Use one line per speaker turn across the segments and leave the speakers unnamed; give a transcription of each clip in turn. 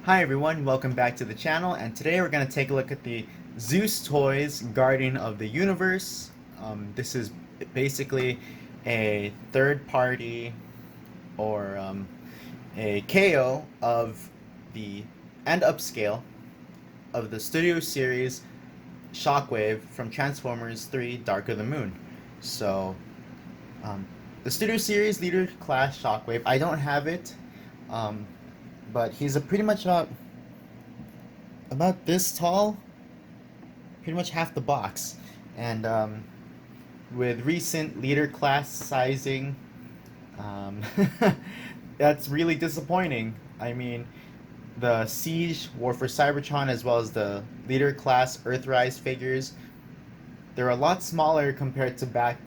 Hi everyone, welcome back to the channel, and today we're going to take a look at the Zeus Toys Guardian of the Universe. This is basically a third party or a KO of the and upscale of the Studio Series Shockwave from Transformers 3 Dark of the Moon. So, um, the Studio Series Leader Class Shockwave, I don't have it, um, but he's a pretty much about this tall, pretty much half the box. And with recent leader class sizing, um, that's really disappointing. I mean, the Siege, War for Cybertron, as well as the leader class Earthrise figures, they're a lot smaller compared to back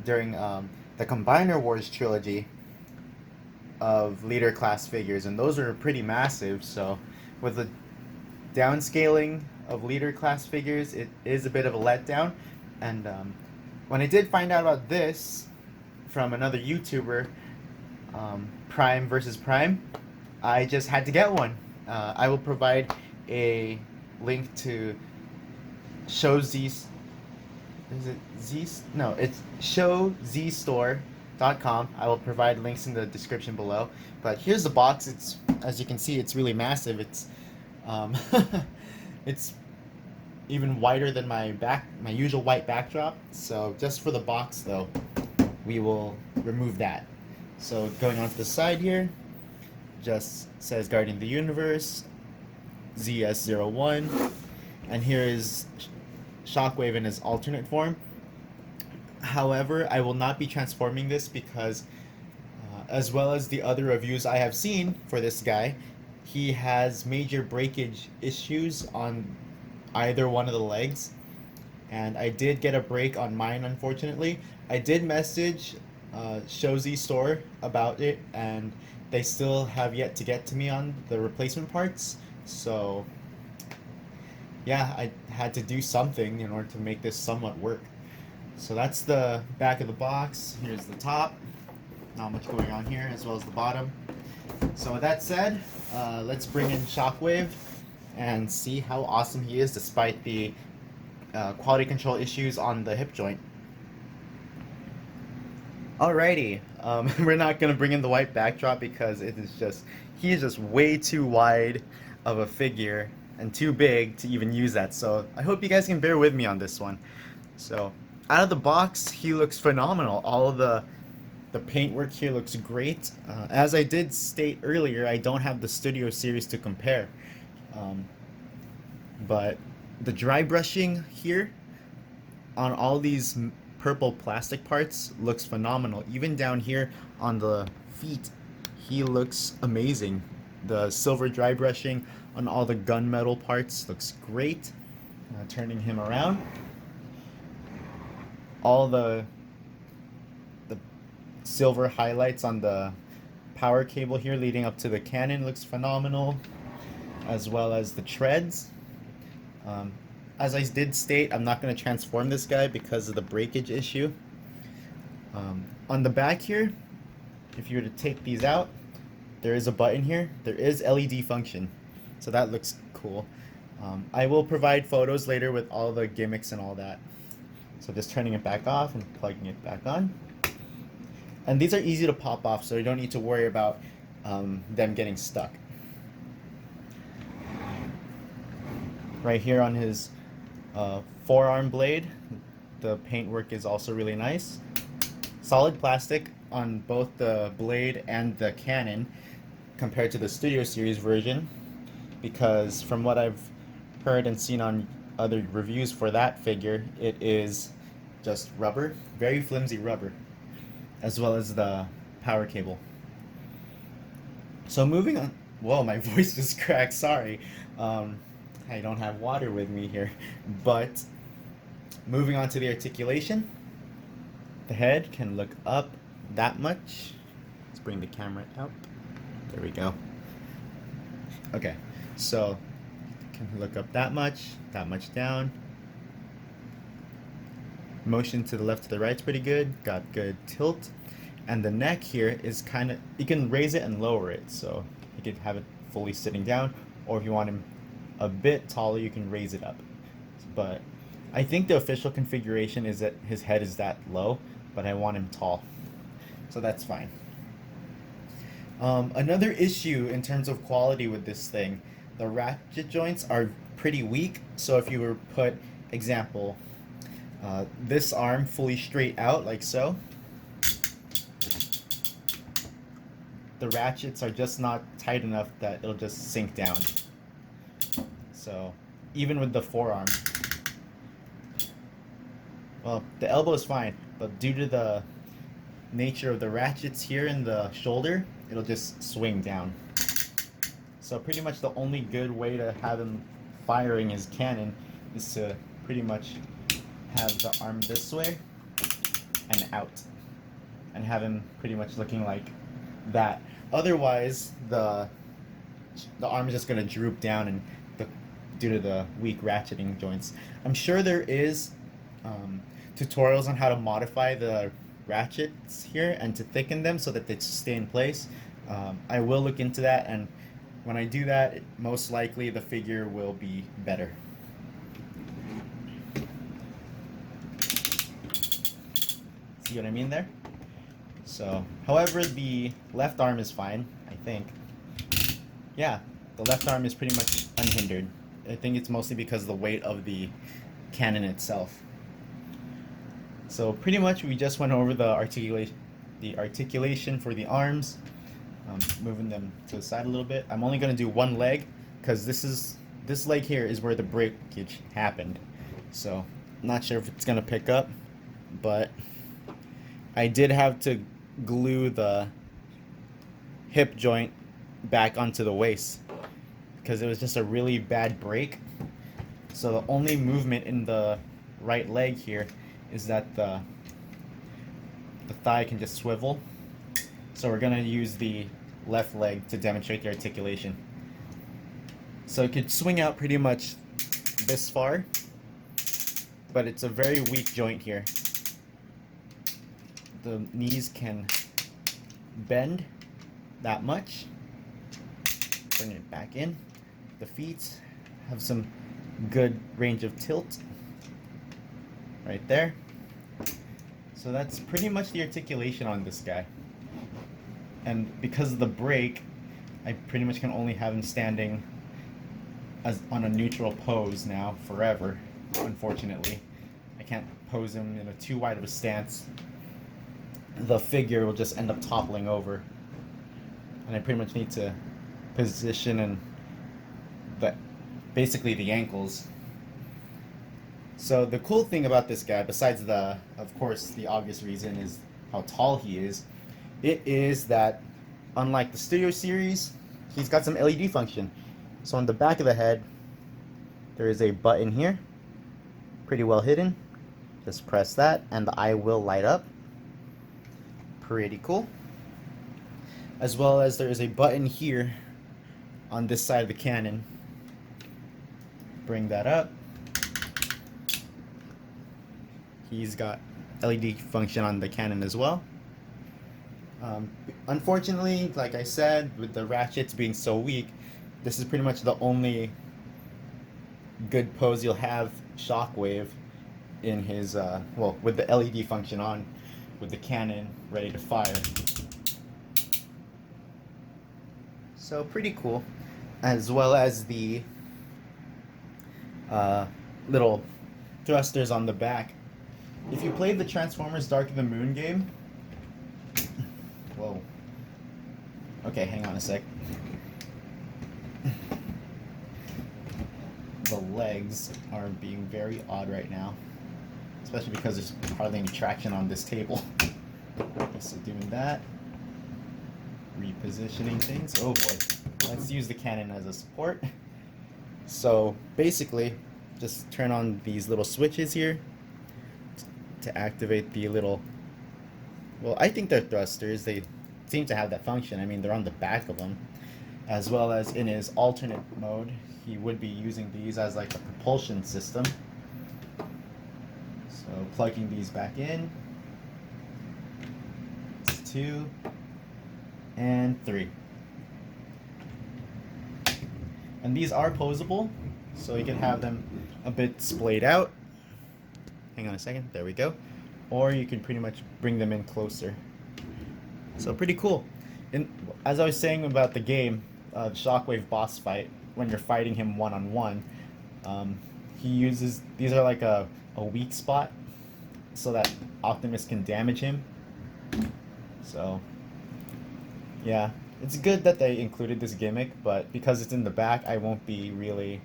during the Combiner Wars trilogy of leader class figures, and those are pretty massive. So, with the downscaling of leader class figures, it is a bit of a letdown. And when I did find out about this from another YouTuber, Prime versus Prime, I just had to get one. I will provide a link to Show Z. Is it Z? No, it's showzstore.com. I will provide links in the description below. But here's the box. It's, as you can see, it's really massive. Um, it's even wider than my usual white backdrop. So just for the box, though, we will remove that. So going on to the side here, just says Guardian of the Universe, ZS01, and here is Shockwave in his alternate form. However, I will not be transforming this because, as well as the other reviews I have seen for this guy, he has major breakage issues on either one of the legs, and I did get a break on mine, unfortunately. I did message Shozy Store about it, and they still have yet to get to me on the replacement parts. So yeah, I had to do something in order to make this somewhat work. So that's the back of the box. Here's the top. Not much going on here, as well as the bottom. So with that said, let's bring in Shockwave and see how awesome he is despite the quality control issues on the hip joint. Alrighty, we're not going to bring in the white backdrop because he is just way too wide of a figure and too big to even use that. So I hope you guys can bear with me on this one. So out of the box, he looks phenomenal. All of the paintwork here looks great. As I did state earlier, I don't have the Studio Series to compare. But the dry brushing here on all these purple plastic parts looks phenomenal. Even down here on the feet, he looks amazing. The silver dry brushing on all the gunmetal parts looks great. Turning him around, all the silver highlights on the power cable here leading up to the cannon looks phenomenal, as well as the treads. As I did state, I'm not going to transform this guy because of the breakage issue. On the back here, if you were to take these out, there is a button here. There is LED function, so that looks cool. I will provide photos later with all the gimmicks and all that. So just turning it back off and plugging it back on. And these are easy to pop off, so you don't need to worry about them getting stuck. Right here on his forearm blade, the paintwork is also really nice. Solid plastic on both the blade and the cannon compared to the Studio Series version, because from what I've heard and seen on other reviews for that figure, it is just rubber, very flimsy rubber, as well as the power cable. So moving on, whoa, my voice just cracked, sorry. I don't have water with me here, but moving on to the articulation. The head can look up that much. Let's bring the camera out. There we go. Okay, so can look up that much down. Motion to the left to the right's pretty good. Got good tilt. And the neck here is kind of, you can raise it and lower it, so you could have it fully sitting down, or if you want him a bit taller, you can raise it up. But I think the official configuration is that his head is that low, but I want him tall, so that's fine. Another issue in terms of quality with this thing, the ratchet joints are pretty weak. So if you were put, example, this arm fully straight out like so, the ratchets are just not tight enough that it'll just sink down. So even with the forearm, well, the elbow is fine, but due to the nature of the ratchets here in the shoulder, it'll just swing down. So pretty much the only good way to have him firing his cannon is to pretty much have the arm this way and out, and have him pretty much looking like that. Otherwise, the arm is just going to droop down, and due to the weak ratcheting joints. I'm sure there is tutorials on how to modify the ratchets here and to thicken them so that they stay in place. I will look into that, and when I do that, most likely the figure will be better. See what I mean there? So, however, the left arm is fine, I think. Yeah, the left arm is pretty much unhindered. I think it's mostly because of the weight of the cannon itself. So pretty much we just went over the articulation for the arms, moving them to the side a little bit. I'm only going to do one leg because this leg here is where the breakage happened. So I'm not sure if it's going to pick up, but I did have to glue the hip joint back onto the waist because it was just a really bad break. So the only movement in the right leg here is that the thigh can just swivel. So we're going to use the left leg to demonstrate the articulation. So it could swing out pretty much this far, but it's a very weak joint here. The knees can bend that much. Bring it back in. The feet have some good range of tilt right there. So that's pretty much the articulation on this guy. And because of the break, I pretty much can only have him standing on a neutral pose now forever, unfortunately. I can't pose him in a too wide of a stance. The figure will just end up toppling over. And I pretty much need to position and basically the ankles. So the cool thing about this guy, besides of course, the obvious reason is how tall he is, it is that unlike the Studio Series, he's got some LED function. So on the back of the head, there is a button here, pretty well hidden. Just press that and the eye will light up. Pretty cool. As well as there is a button here on this side of the cannon. Bring that up. He's got LED function on the cannon as well. Unfortunately, like I said, with the ratchets being so weak, this is pretty much the only good pose you'll have Shockwave in his, well, with the LED function on, with the cannon ready to fire. So pretty cool. As well as the little thrusters on the back. If you played the Transformers Dark of the Moon game, whoa. Okay, hang on a sec. The legs are being very odd right now, especially because there's hardly any traction on this table. Okay, so doing that, repositioning things. Oh boy, let's use the cannon as a support. So basically, just turn on these little switches here to activate the little, well, I think they're thrusters. They seem to have that function. I mean, they're on the back of them. As well as in his alternate mode, he would be using these as like a propulsion system. So plugging these back in. It's 2 and 3. And these are posable, so you can have them a bit splayed out. Hang on a second, there we go. Or you can pretty much bring them in closer. So pretty cool. And as I was saying about the game, the Shockwave boss fight, when you're fighting him one-on-one, he uses, these are like a weak spot so that Optimus can damage him. So yeah, it's good that they included this gimmick, but because it's in the back, I won't be really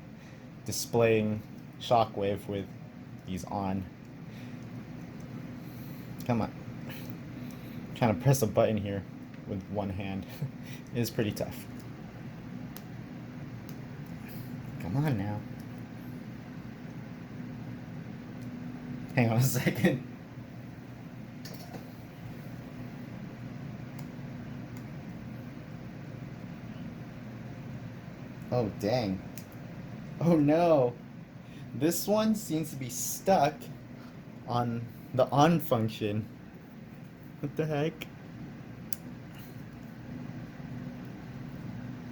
displaying Shockwave with these on. Come on. I'm trying to press a button here with one hand. It is pretty tough. Come on now. Hang on a second. Oh, dang. Oh no. This one seems to be stuck on the on function. What the heck?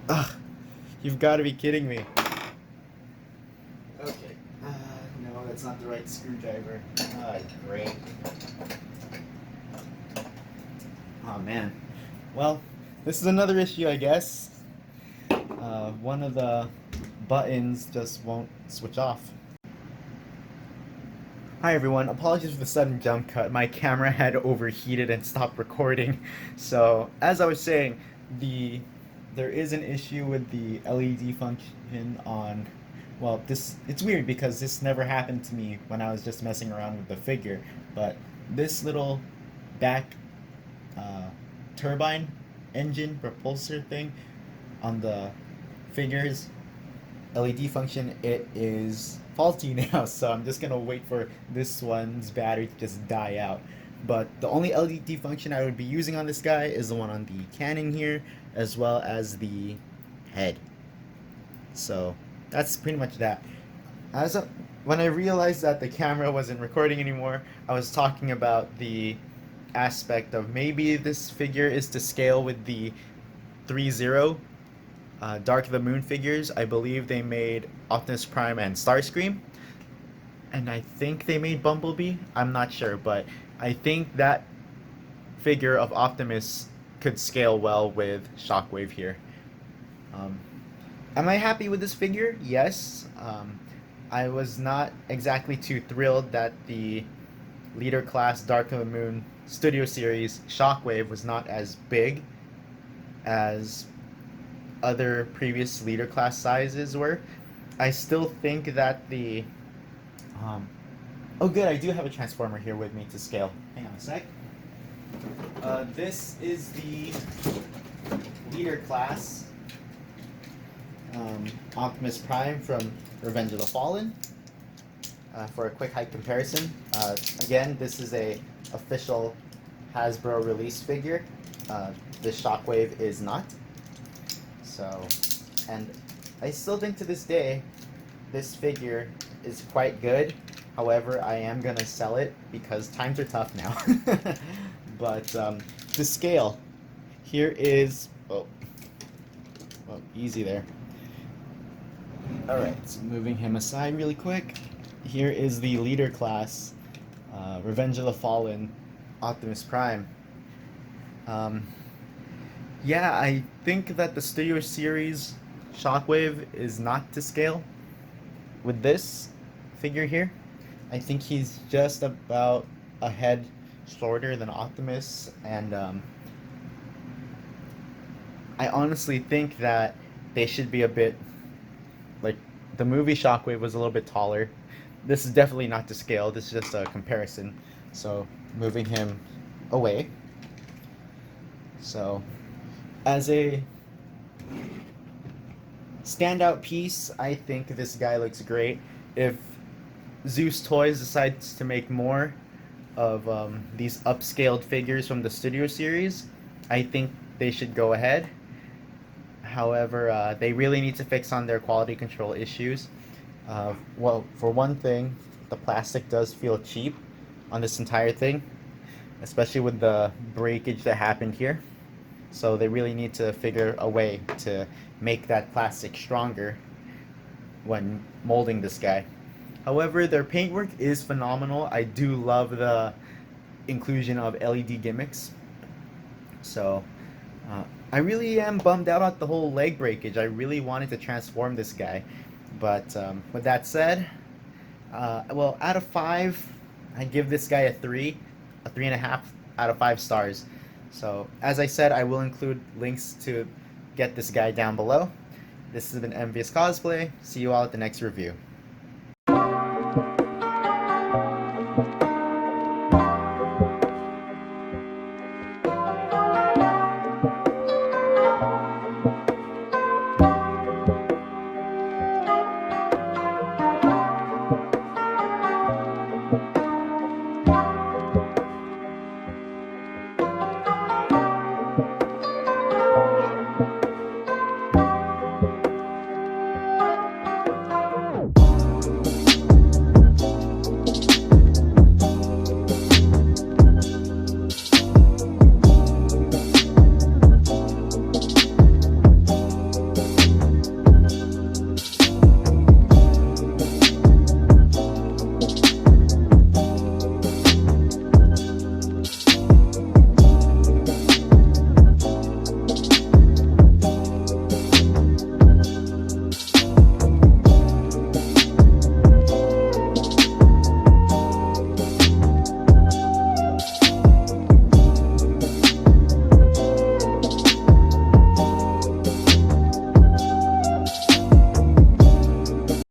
Ugh. You've got to be kidding me. Okay. No, that's not the right screwdriver. Great. Oh man. Well, this is another issue, I guess. One of the buttons just won't switch off. Hi everyone, apologies for the sudden jump cut. My camera had overheated and stopped recording. So, as I was saying, there is an issue with the LED function on, well, it's weird because this never happened to me when I was just messing around with the figure, but this little back turbine engine propulsor thing on the figure's LED function, it is faulty now, so I'm just gonna wait for this one's battery to just die out. But the only LED function I would be using on this guy is the one on the cannon here, as well as the head. So that's pretty much that. When I realized that the camera wasn't recording anymore, I was talking about the aspect of maybe this figure is to scale with the 3-0 Dark of the Moon figures. I believe they made Optimus Prime and Starscream, and I think they made Bumblebee. I'm not sure, but I think that figure of Optimus could scale well with Shockwave here. Am I happy with this figure? Yes. I was not exactly too thrilled that the Leader Class Dark of the Moon Studio Series Shockwave was not as big as other previous Leader Class sizes were. I still think that the oh good, I do have a Transformer here with me to scale. Hang on a sec. This is the Leader Class Optimus Prime from Revenge of the Fallen. For a quick height comparison, again, this is a official Hasbro release figure. The Shockwave is not. So, and I still think to this day, this figure is quite good. However, I am gonna sell it because times are tough now. But to scale, here is easy there. All right, so moving him aside really quick. Here is the Leader Class, Revenge of the Fallen, Optimus Prime. Yeah, I think that the Studio Series Shockwave is not to scale with this figure here. I think he's just about a head shorter than Optimus, and I honestly think that they should be a bit, like, the movie Shockwave was a little bit taller. This is definitely not to scale, this is just a comparison. So, moving him away. So, as a standout piece, I think this guy looks great. If Zeus Toys decides to make more of these upscaled figures from the Studio Series, I think they should go ahead. However, they really need to fix on their quality control issues. Well, for one thing, the plastic does feel cheap on this entire thing, especially with the breakage that happened here. So they really need to figure a way to make that plastic stronger. when molding this guy. However, their paintwork is phenomenal. I do love the inclusion of LED gimmicks. So, I really am bummed out at the whole leg breakage. I really wanted to transform this guy. But with that said, well, out of 5, I give this guy a 3, a 3.5 out of 5 stars. So, as I said, I will include links to get this guy down below. This has been MVious Cosplay. See you all at the next review.